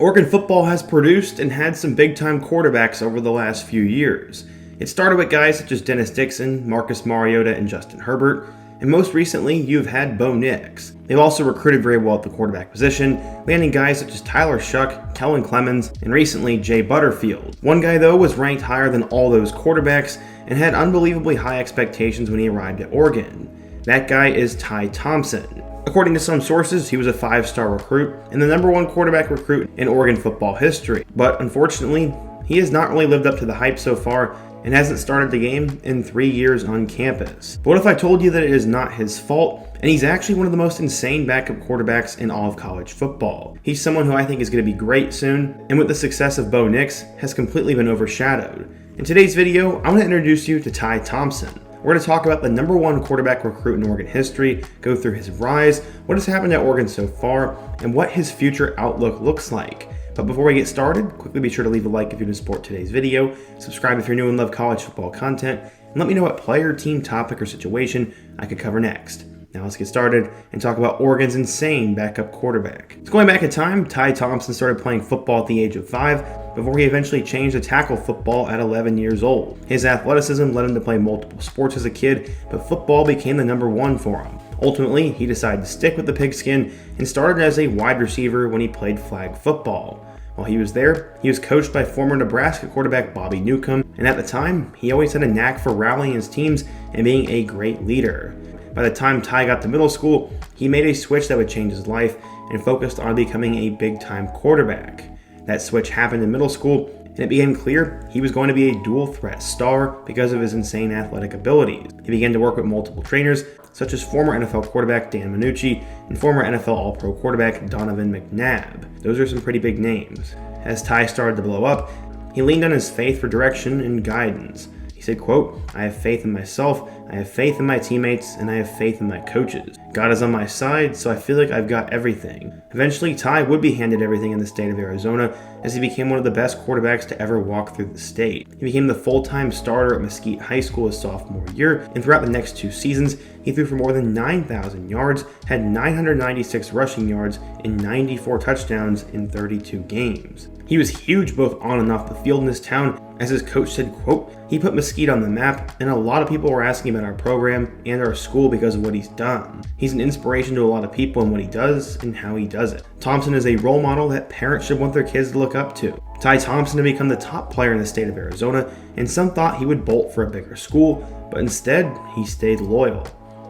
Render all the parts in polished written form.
Oregon football has produced and had some big-time quarterbacks over the last few years. It started with guys such as Dennis Dixon, Marcus Mariota, and Justin Herbert, and most recently, you've had Bo Nix. They've also recruited very well at the quarterback position, landing guys such as Tyler Shuck, Kellen Clemens, and recently Jay Butterfield. One guy, though, was ranked higher than all those quarterbacks and had unbelievably high expectations when he arrived at Oregon. That guy is Ty Thompson. According to some sources, he was a 5-star recruit and the #1 quarterback recruit in Oregon football history. But unfortunately, he has not really lived up to the hype so far and hasn't started the game in 3 years on campus. But what if I told you that it is not his fault, and he's actually one of the most insane backup quarterbacks in all of college football? He's someone who I think is going to be great soon, and with the success of Bo Nix, has completely been overshadowed. In today's video, I'm going to introduce you to Ty Thompson. We're going to talk about the #1 quarterback recruit in Oregon history, go through his rise, what has happened at Oregon so far, and what his future outlook looks like. But before we get started, quickly be sure to leave a like if you want to support today's video, subscribe if you're new and love college football content, and let me know what player, team, topic, or situation I could cover next. Now let's get started and talk about Oregon's insane backup quarterback. So going back in time, Ty Thompson started playing football at the age of 5 before he eventually changed to tackle football at 11 years old. His athleticism led him to play multiple sports as a kid, but football became the #1 for him. Ultimately, he decided to stick with the pigskin and started as a wide receiver when he played flag football. While he was there, he was coached by former Nebraska quarterback Bobby Newcomb, and at the time, he always had a knack for rallying his teams and being a great leader. By the time Ty got to middle school, he made a switch that would change his life and focused on becoming a big-time quarterback. That switch happened in middle school, and it became clear he was going to be a dual-threat star because of his insane athletic abilities. He began to work with multiple trainers, such as former NFL quarterback Dan Minucci and former NFL All-Pro quarterback Donovan McNabb. Those are some pretty big names. As Ty started to blow up, he leaned on his faith for direction and guidance. He said, quote, "I have faith in myself, I have faith in my teammates, and I have faith in my coaches. God is on my side, so I feel like I've got everything." Eventually, Ty would be handed everything in the state of Arizona as he became one of the best quarterbacks to ever walk through the state. He became the full-time starter at Mesquite High School his sophomore year, and throughout the next 2 seasons, he threw for more than 9,000 yards, had 996 rushing yards, and 94 touchdowns in 32 games. He was huge both on and off the field in his town. As his coach said, quote, "He put Mesquite on the map, and a lot of people were asking about our program and our school because of what he's done. He's an inspiration to a lot of people in what he does and how he does it." Thompson is a role model that parents should want their kids to look up to. Ty Thompson had become the top player in the state of Arizona, and some thought he would bolt for a bigger school, but instead, he stayed loyal.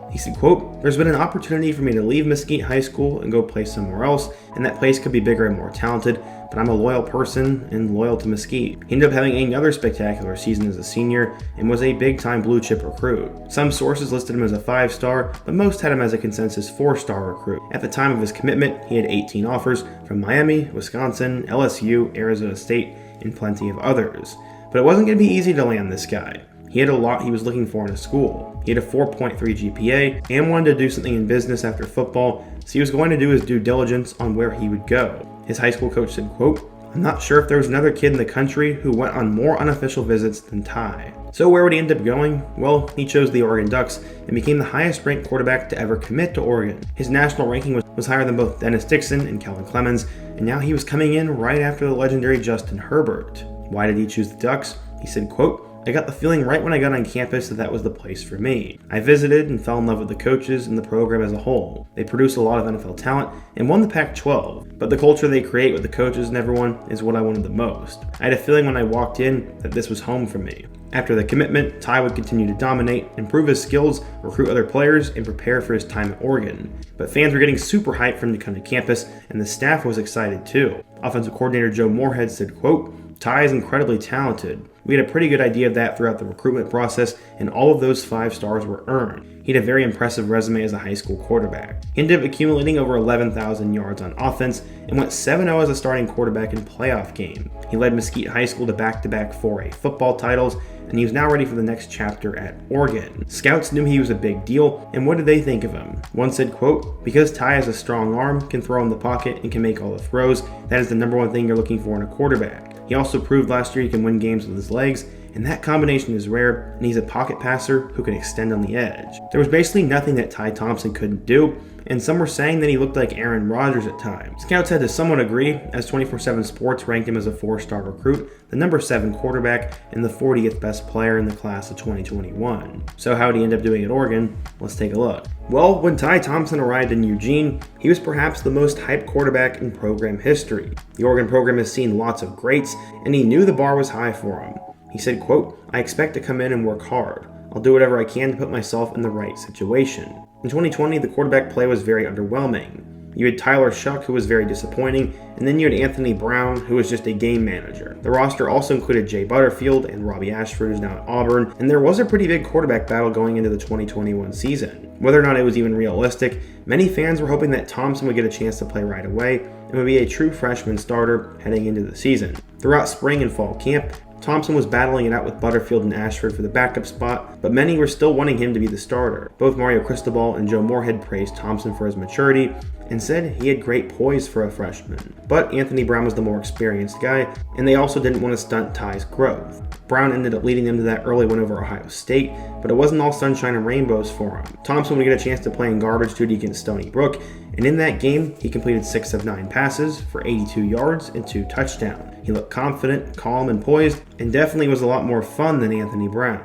He said, quote, "There's been an opportunity for me to leave Mesquite High School and go play somewhere else, and that place could be bigger and more talented, but I'm a loyal person and loyal to Mesquite." He ended up having another spectacular season as a senior and was a big-time blue-chip recruit. Some sources listed him as a 5-star, but most had him as a consensus 4-star recruit. At the time of his commitment, he had 18 offers from Miami, Wisconsin, LSU, Arizona State, and plenty of others. But it wasn't going to be easy to land this guy. He had a lot he was looking for in a school. He had a 4.3 GPA and wanted to do something in business after football, so he was going to do his due diligence on where he would go. His high school coach said, quote, "I'm not sure if there was another kid in the country who went on more unofficial visits than Ty." So where would he end up going? Well, he chose the Oregon Ducks and became the highest ranked quarterback to ever commit to Oregon. His national ranking was higher than both Dennis Dixon and Kellen Clemens, and now he was coming in right after the legendary Justin Herbert. Why did he choose the Ducks? He said, quote, "I got the feeling right when I got on campus that was the place for me. I visited and fell in love with the coaches and the program as a whole. They produce a lot of NFL talent and won the Pac-12, but the culture they create with the coaches and everyone is what I wanted the most. I had a feeling when I walked in that this was home for me." After the commitment, Ty would continue to dominate, improve his skills, recruit other players, and prepare for his time at Oregon. But fans were getting super hyped for him to come to campus, and the staff was excited too. Offensive coordinator Joe Moorhead said, quote, "Ty is incredibly talented. We had a pretty good idea of that throughout the recruitment process, and all of those 5 stars were earned. He had a very impressive resume as a high school quarterback. He ended up accumulating over 11,000 yards on offense and went 7-0 as a starting quarterback in playoff games. He led Mesquite High School to back-to-back 4A football titles, and he was now ready for the next chapter at Oregon. Scouts knew he was a big deal, and what did they think of him? One said, quote, "Because Ty has a strong arm, can throw in the pocket, and can make all the throws, that is the #1 thing you're looking for in a quarterback. He also proved last year he can win games with his legs, and that combination is rare, and he's a pocket passer who can extend on the edge." There was basically nothing that Ty Thompson couldn't do, and some were saying that he looked like Aaron Rodgers at times. Scouts had to somewhat agree, as 24/7 Sports ranked him as a 4-star recruit, the number 7 quarterback, and the 40th best player in the class of 2021. So how did he end up doing at Oregon? Let's take a look. Well, when Ty Thompson arrived in Eugene, he was perhaps the most hyped quarterback in program history. The Oregon program has seen lots of greats, and he knew the bar was high for him. He said, quote, "I expect to come in and work hard. I'll do whatever I can to put myself in the right situation." In 2020, the quarterback play was very underwhelming. You had Tyler Shuck, who was very disappointing, and then you had Anthony Brown, who was just a game manager. The roster also included Jay Butterfield and Robbie Ashford, who's now at Auburn, and there was a pretty big quarterback battle going into the 2021 season. Whether or not it was even realistic, many fans were hoping that Thompson would get a chance to play right away and would be a true freshman starter heading into the season. Throughout spring and fall camp, Thompson was battling it out with Butterfield and Ashford for the backup spot, but many were still wanting him to be the starter. Both Mario Cristobal and Joe Moorhead praised Thompson for his maturity and said he had great poise for a freshman. But Anthony Brown was the more experienced guy, and they also didn't want to stunt Ty's growth. Brown ended up leading them to that early win over Ohio State, but it wasn't all sunshine and rainbows for him. Thompson would get a chance to play in garbage duty against Stony Brook, and in that game, he completed 6 of 9 passes for 82 yards and 2 touchdowns. He looked confident, calm, and poised, and definitely was a lot more fun than Anthony Brown.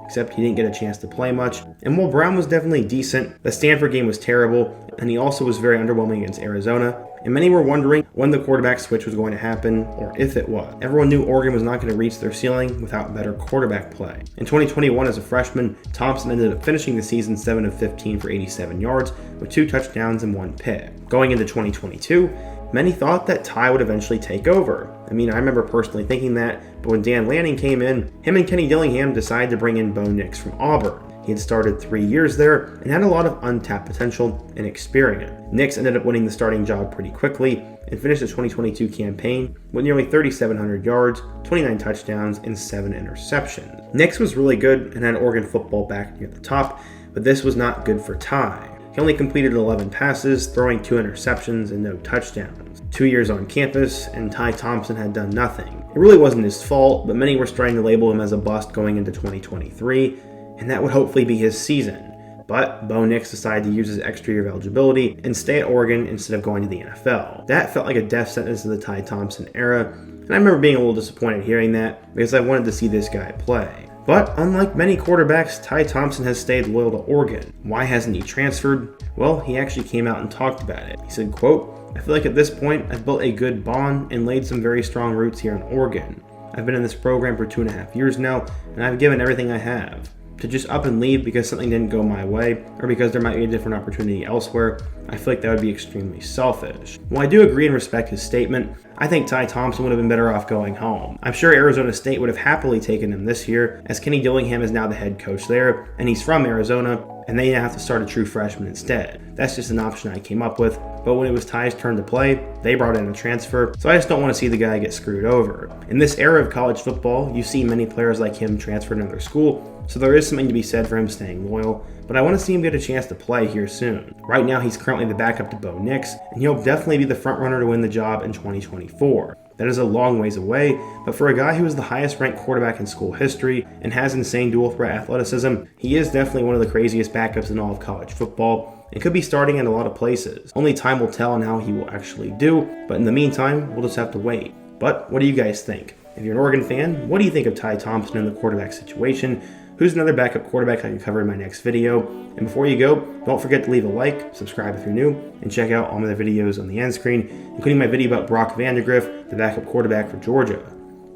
Except he didn't get a chance to play much. And while Brown was definitely decent, the Stanford game was terrible, and he also was very underwhelming against Arizona. And many were wondering when the quarterback switch was going to happen, or if it was. Everyone knew Oregon was not going to reach their ceiling without better quarterback play. In 2021, as a freshman, Thompson ended up finishing the season 7 of 15 for 87 yards, with 2 touchdowns and 1 pick. Going into 2022, many thought that Ty would eventually take over. I remember personally thinking that, but when Dan Lanning came in, him and Kenny Dillingham decided to bring in Bo Nix from Auburn. He had started 3 years there and had a lot of untapped potential and experience. Nix ended up winning the starting job pretty quickly and finished the 2022 campaign with nearly 3,700 yards, 29 touchdowns, and 7 interceptions. Nix was really good and had Oregon football back near the top, but this was not good for Ty. He only completed 11 passes, throwing 2 interceptions and no touchdowns. 2 years on campus, and Ty Thompson had done nothing. It really wasn't his fault, but many were starting to label him as a bust going into 2023, and that would hopefully be his season. But Bo Nix decided to use his extra year of eligibility and stay at Oregon instead of going to the NFL. That felt like a death sentence to the Ty Thompson era, and I remember being a little disappointed hearing that because I wanted to see this guy play. But unlike many quarterbacks, Ty Thompson has stayed loyal to Oregon. Why hasn't he transferred? Well, he actually came out and talked about it. He said, quote, "I feel like at this point, I've built a good bond and laid some very strong roots here in Oregon. I've been in this program for 2.5 years now, and I've given everything I have. To just up and leave because something didn't go my way, or because there might be a different opportunity elsewhere, I feel like that would be extremely selfish." While I do agree and respect his statement, I think Ty Thompson would have been better off going home. I'm sure Arizona State would have happily taken him this year, as Kenny Dillingham is now the head coach there, and he's from Arizona, and they now have to start a true freshman instead. That's just an option I came up with, but when it was Ty's turn to play, they brought in a transfer, so I just don't want to see the guy get screwed over. In this era of college football, you see many players like him transfer to another school, so there is something to be said for him staying loyal, but I want to see him get a chance to play here soon. Right now, he's currently the backup to Bo Nix, and he'll definitely be the front runner to win the job in 2024. That is a long ways away, but for a guy who is the highest ranked quarterback in school history and has insane dual threat athleticism, he is definitely one of the craziest backups in all of college football and could be starting at a lot of places. Only time will tell on how he will actually do, but in the meantime, we'll just have to wait. But what do you guys think? If you're an Oregon fan, what do you think of Ty Thompson in the quarterback situation? Who's another backup quarterback I can cover in my next video? And before you go, don't forget to leave a like, subscribe if you're new, and check out all my other videos on the end screen, including my video about Brock Vandagriff, the backup quarterback for Georgia.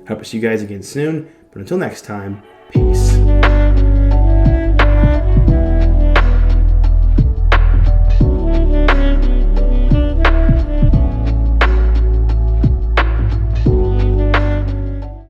Hope to see you guys again soon, but until next time, peace.